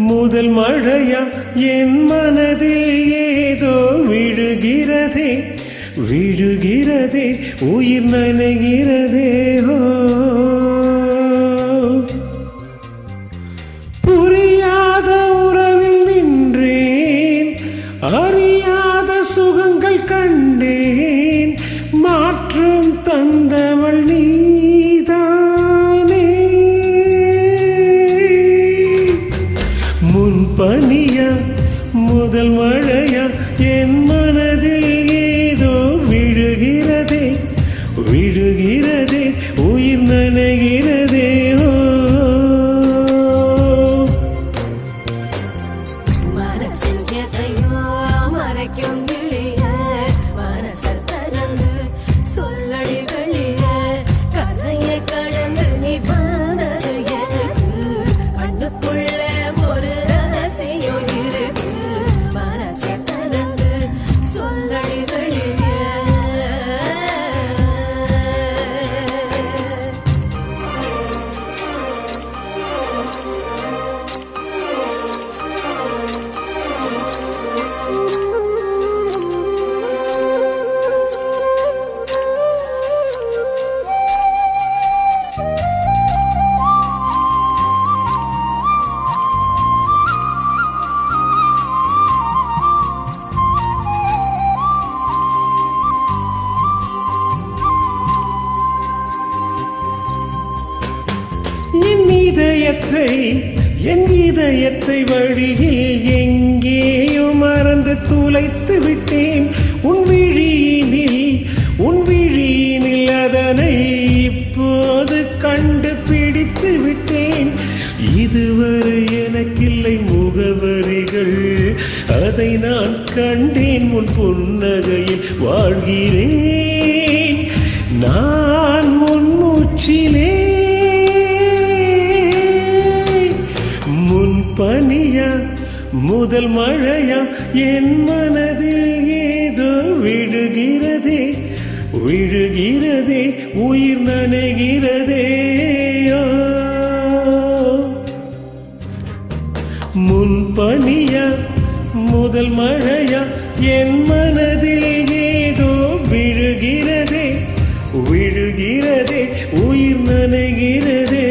முதல் மழையா என் மனதில் ஏதோ விழுகிறதே விழுகிறதே உயிர் நனைகிறதே புரியாத உறவில் நின்றேன் அறியாத சுகங்கள் கண்டேன் மாற்றம் தந்தவள் நீதானே முன்பனியா முதல் மழையா என் மனதில் ஏதோ விழுகிறதே விழுகிறதே உயிர் நனைகிறதே என் இதயத்தை வழியில் எங்கேயோ மறந்து துளைத்து விட்டேன் உன் விழியினில் அதனை இப்போது கண்டுபிடித்து விட்டேன் இதுவரை எனக்கில்லை முகவரிகள் அதை நான் கண்டேன் உன் புன்னகையில் வாழ்கிறேன் நான் உன் மூச்சிலே பனியா முதல் மழையா என் மனதில் ஏதோ விழுகிறதே விழுகிறதே உயிர் நனைகிறதே முன் பனியா முதல் மழையா என் மனதில் ஏதோ விழுகிறதே விழுகிறதே உயிர் நனைகிறதே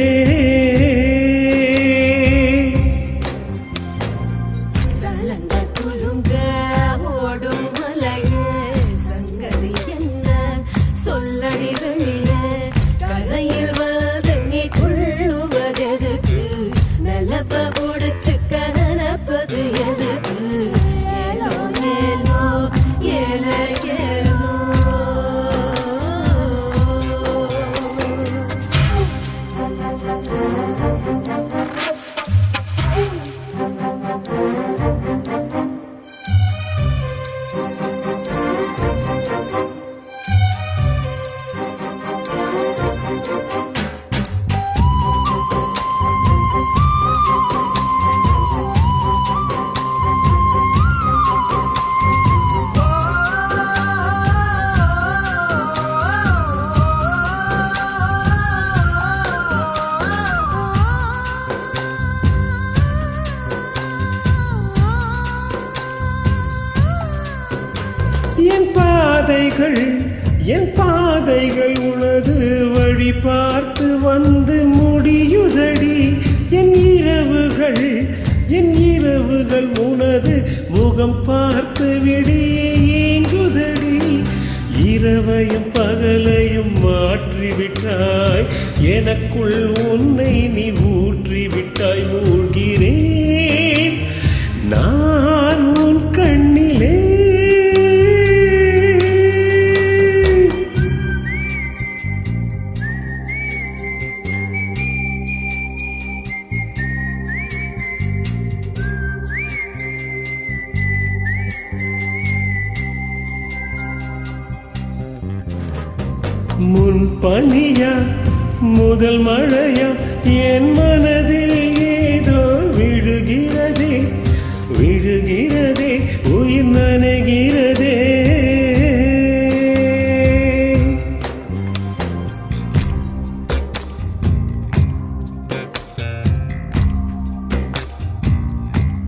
என் பாதைகள் உனது வழி பார்த்து வந்து முடியுதடி என் இரவுகள் உனது முகம் பார்த்து விடியே ஏங்குதடி இரவையும் பகலையும் மாற்றிவிட்டாய் எனக்குள் உன்னை நீ ஊற்றிவிட்டாய் மூழ்கிறேன் நான் உன் கண்ணிலே முன் பனியா முதல் மழையா என் மனதில் ஏதோ விழுகிறதே விழுகிறதே